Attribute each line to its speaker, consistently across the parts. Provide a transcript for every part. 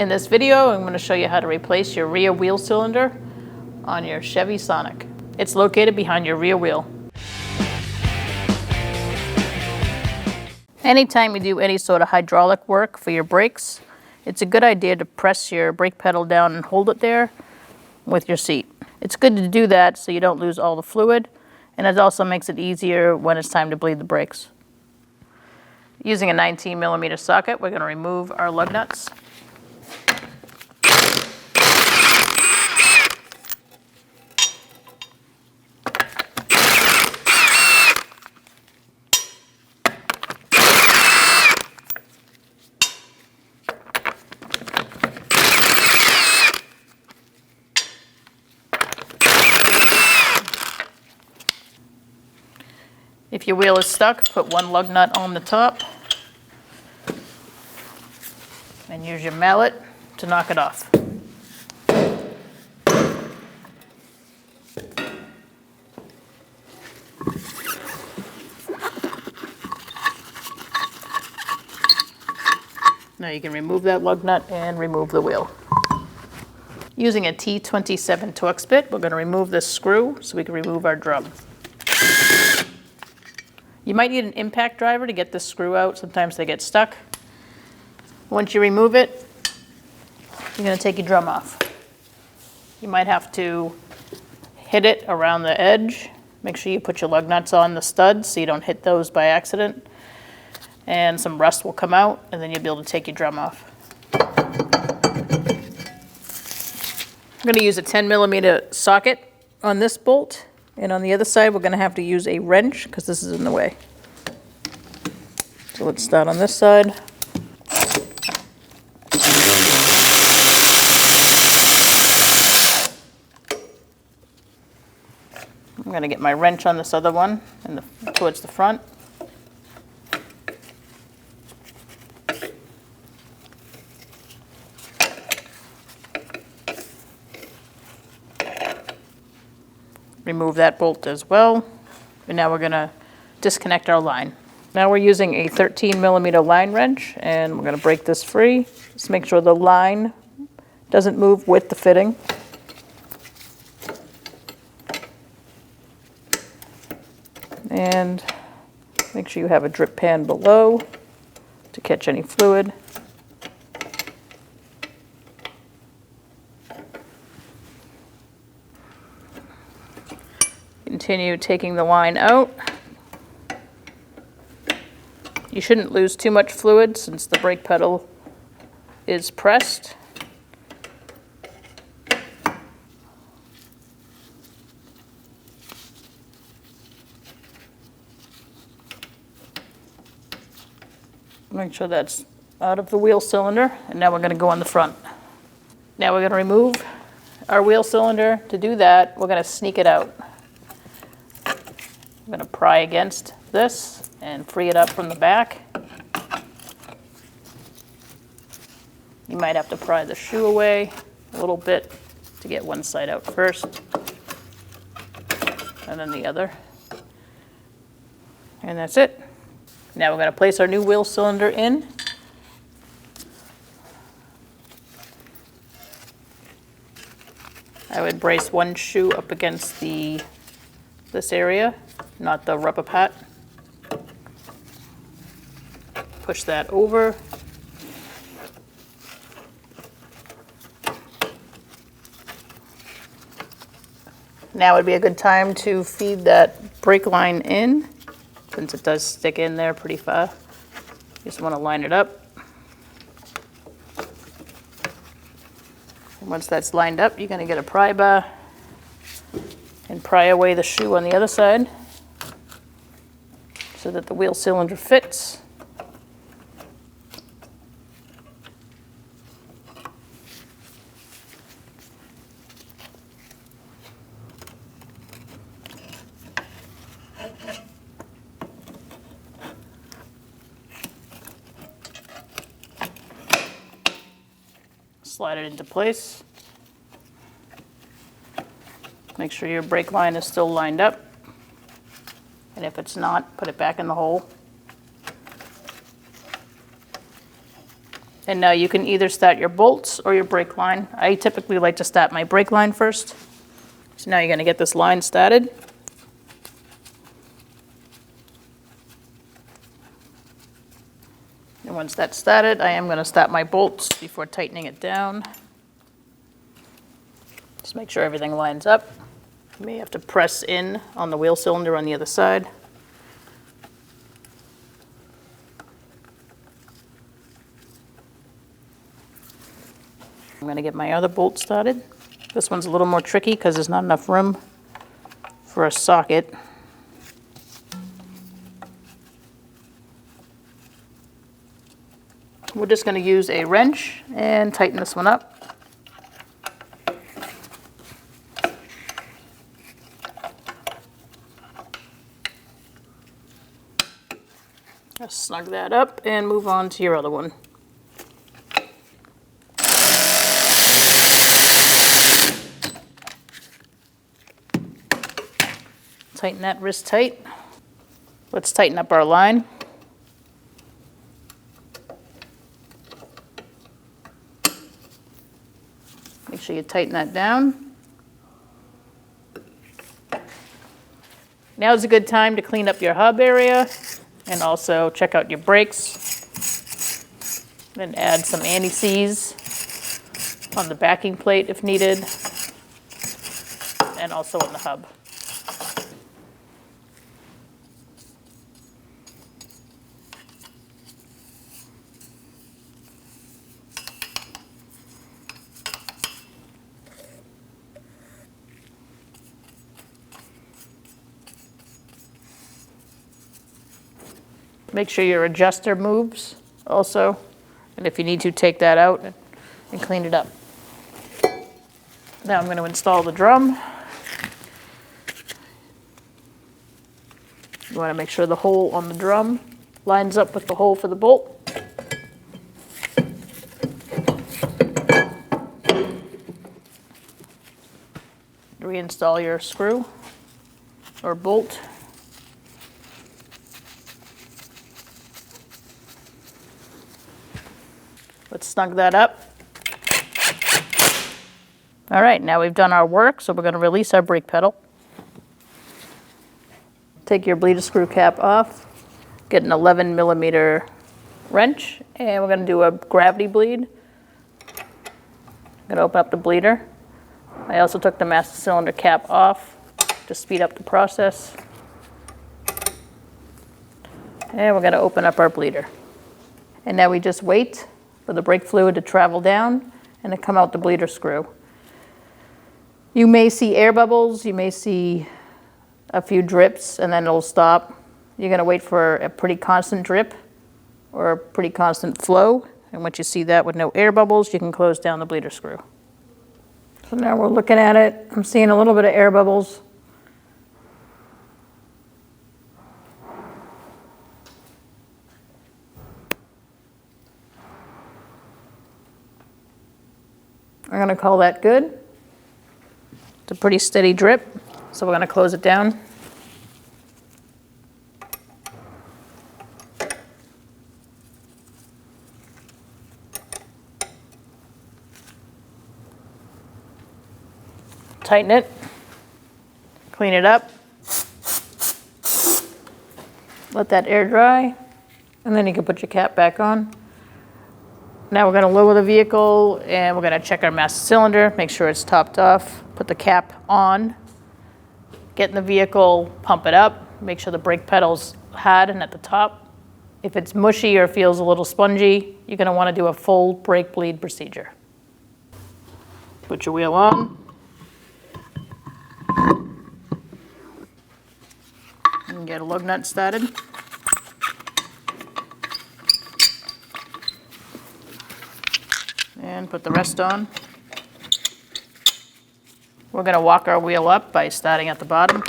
Speaker 1: In this video, I'm going to show you how to replace your rear wheel cylinder on your Chevy Sonic. It's located behind your rear wheel. Anytime you do any sort of hydraulic work for your brakes, it's a good idea to press your brake pedal down and hold it there with your seat. It's good to do that so you don't lose all the fluid, and it also makes it easier when it's time to bleed the brakes. Using a 19mm socket, we're going to remove our lug nuts. If your wheel is stuck, put one lug nut on the top and use your mallet to knock it off. Now you can remove that lug nut and remove the wheel. Using a T27 Torx bit, we're going to remove this screw so we can remove our drum. You might need an impact driver to get this screw out. Sometimes they get stuck. Once you remove it, you're going to take your drum off. You might have to hit it around the edge. Make sure you put your lug nuts on the studs so you don't hit those by accident. And some rust will come out, and then you'll be able to take your drum off. I'm going to use a 10mm socket on this bolt. And on the other side, we're going to have to use a wrench because this is in the way. So let's start on this side. I'm going to get my wrench on this other one and towards the front. Remove that bolt as well. And now we're going to disconnect our line. Now we're using a 13mm line wrench, and we're going to break this free. Just make sure the line doesn't move with the fitting. And make sure you have a drip pan below to catch any fluid. Continue taking the line out. You shouldn't lose too much fluid since the brake pedal is pressed. Make sure that's out of the wheel cylinder, and now we're going to go on the front. Now we're going to remove our wheel cylinder. To do that, we're going to sneak it out. I'm going to pry against this and free it up from the back. You might have to pry the shoe away a little bit to get one side out first, and then the other. And that's it. Now we're going to place our new wheel cylinder in. I would brace one shoe up against this area, not the rubber part. Push that over. Now would be a good time to feed that brake line in, since it does stick in there pretty far. You just want to line it up. And once that's lined up, you're going to get a pry bar and pry away the shoe on the other side so that the wheel cylinder fits. Slide it into place. Make sure your brake line is still lined up. And if it's not, put it back in the hole. And now you can either start your bolts or your brake line. I typically like to start my brake line first. So now you're going to get this line started. And once that's started, I am going to start my bolts before tightening it down. Just make sure everything lines up. You may have to press in on the wheel cylinder on the other side. I'm going to get my other bolt started. This one's a little more tricky because there's not enough room for a socket. We're just going to use a wrench and tighten this one up. Just snug that up and move on to your other one. Tighten that wrist tight. Let's tighten up our line. Make sure you tighten that down. Now is a good time to clean up your hub area and also check out your brakes. Then add some anti-seize on the backing plate if needed, and also on the hub. Make sure your adjuster moves also, and if you need to, take that out and clean it up. Now I'm going to install the drum. You want to make sure the hole on the drum lines up with the hole for the bolt. Reinstall your screw or bolt. Let's snug that up. All right, now we've done our work, so we're going to release our brake pedal. Take your bleeder screw cap off, get an 11 millimeter wrench, and we're going to do a gravity bleed. I'm going to open up the bleeder. I also took the master cylinder cap off to speed up the process. And we're going to open up our bleeder. And now we just wait for the brake fluid to travel down and to come out the bleeder screw. You may see air bubbles, you may see a few drips, and then it'll stop. You're going to wait for a pretty constant drip or a pretty constant flow, and once you see that with no air bubbles, you can close down the bleeder screw. So now we're looking at it. I'm seeing a little bit of air bubbles. I'm going to call that good. It's a pretty steady drip, so we're going to close it down. Tighten it, clean it up, let that air dry, and then you can put your cap back on. Now we're going to lower the vehicle and we're going to check our master cylinder, make sure it's topped off, put the cap on, get in the vehicle, pump it up, make sure the brake pedal's hard and at the top. If it's mushy or feels a little spongy, you're going to want to do a full brake bleed procedure. Put your wheel on. And get a lug nut started. And put the rest on. We're going to walk our wheel up by starting at the bottom.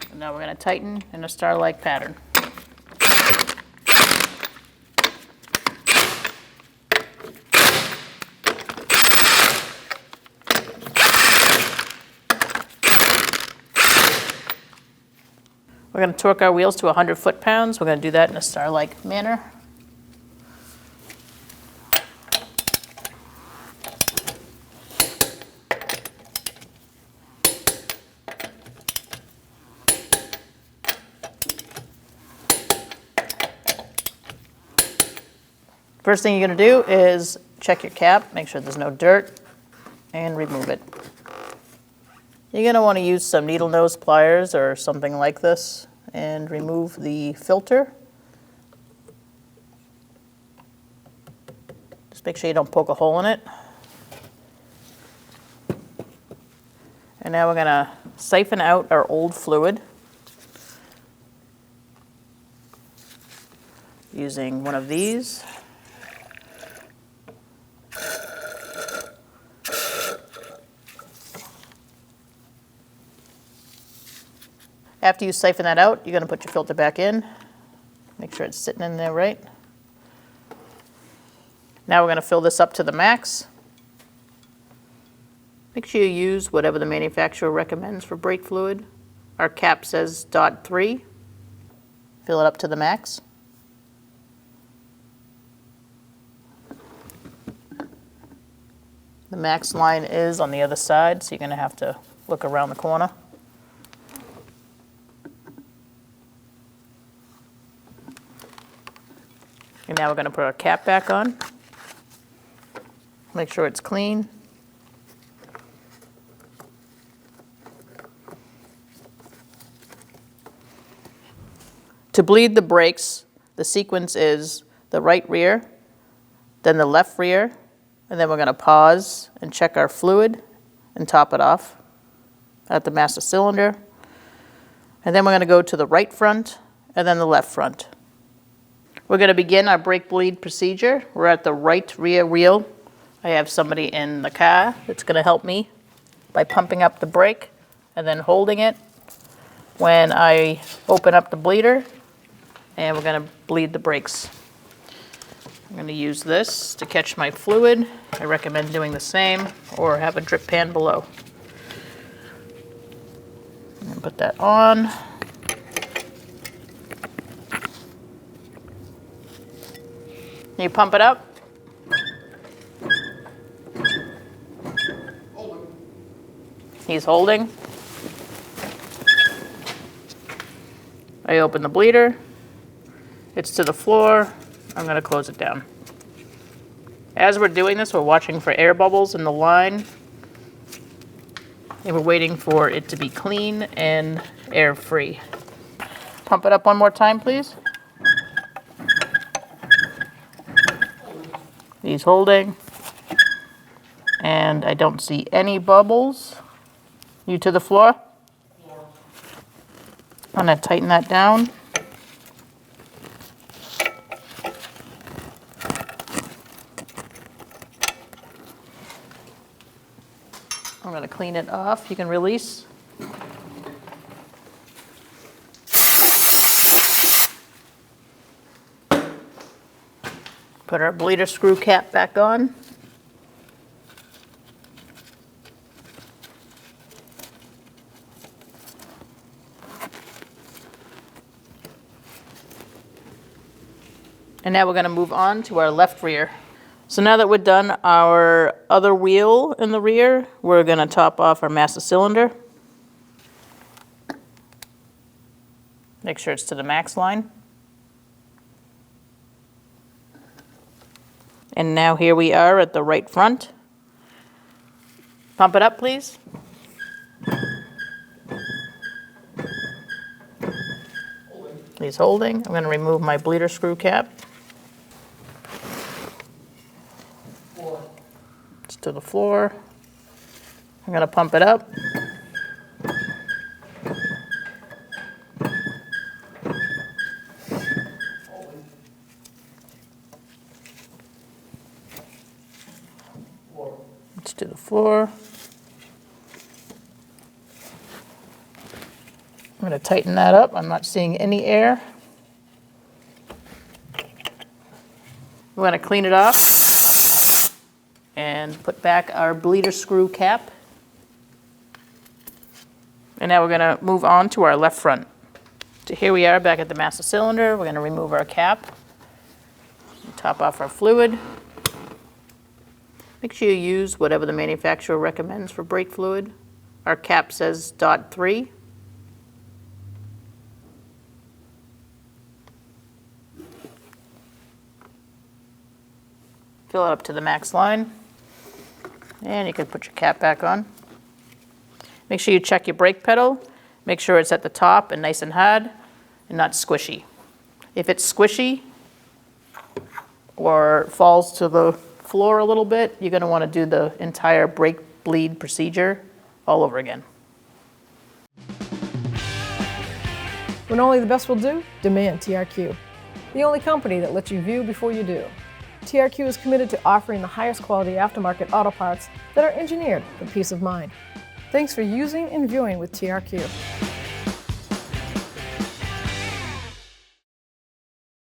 Speaker 1: And now we're going to tighten in a star-like pattern. We're going to torque our wheels to 100 foot-pounds. We're going to do that in a star-like manner. First thing you're going to do is check your cap, make sure there's no dirt, and remove it. You're going to want to use some needle nose pliers or something like this and remove the filter. Just make sure you don't poke a hole in it. And now we're going to siphon out our old fluid using one of these. After you siphon that out, you're going to put your filter back in. Make sure it's sitting in there right. Now we're going to fill this up to the max. Make sure you use whatever the manufacturer recommends for brake fluid. Our cap says .3. Fill it up to the max. The max line is on the other side, so you're going to have to look around the corner. And now we're going to put our cap back on. Make sure it's clean. To bleed the brakes, the sequence is the right rear, then the left rear, and then we're going to pause and check our fluid and top it off at the master cylinder. And then we're going to go to the right front and then the left front. We're going to begin our brake bleed procedure. We're at the right rear wheel. I have somebody in the car that's going to help me by pumping up the brake and then holding it when I open up the bleeder, and we're going to bleed the brakes. I'm going to use this to catch my fluid. I recommend doing the same or have a drip pan below. I'm going to put that on. You pump it up. He's holding. I open the bleeder. It's to the floor. I'm going to close it down. As we're doing this, we're watching for air bubbles in the line. And we're waiting for it to be clean and air-free. Pump it up one more time, please. He's holding. And I don't see any bubbles. You to the floor? Yeah. I'm going to tighten that down. I'm going to clean it off. You can release. Put our bleeder screw cap back on. And now we're going to move on to our left rear. So now that we're done our other wheel in the rear, we're going to top off our master cylinder. Make sure it's to the max line. And now here we are at the right front. Pump it up, please. He's holding. I'm going to remove my bleeder screw cap. It's to the floor. I'm going to pump it up. It's to the floor. I'm going to tighten that up. I'm not seeing any air. We're going to clean it off and put back our bleeder screw cap. And now we're going to move on to our left front. So here we are back at the master cylinder. We're going to remove our cap, top off our fluid. Make sure you use whatever the manufacturer recommends for brake fluid. Our cap says .3. Fill it up to the max line, and you can put your cap back on. Make sure you check your brake pedal. Make sure it's at the top and nice and hard and not squishy. If it's squishy or falls to the floor a little bit, you're going to want to do the entire brake bleed procedure all over again.
Speaker 2: When only the best will do, demand TRQ. The only company that lets you view before you do. TRQ is committed to offering the highest quality aftermarket auto parts that are engineered for peace of mind. Thanks for using and viewing with TRQ.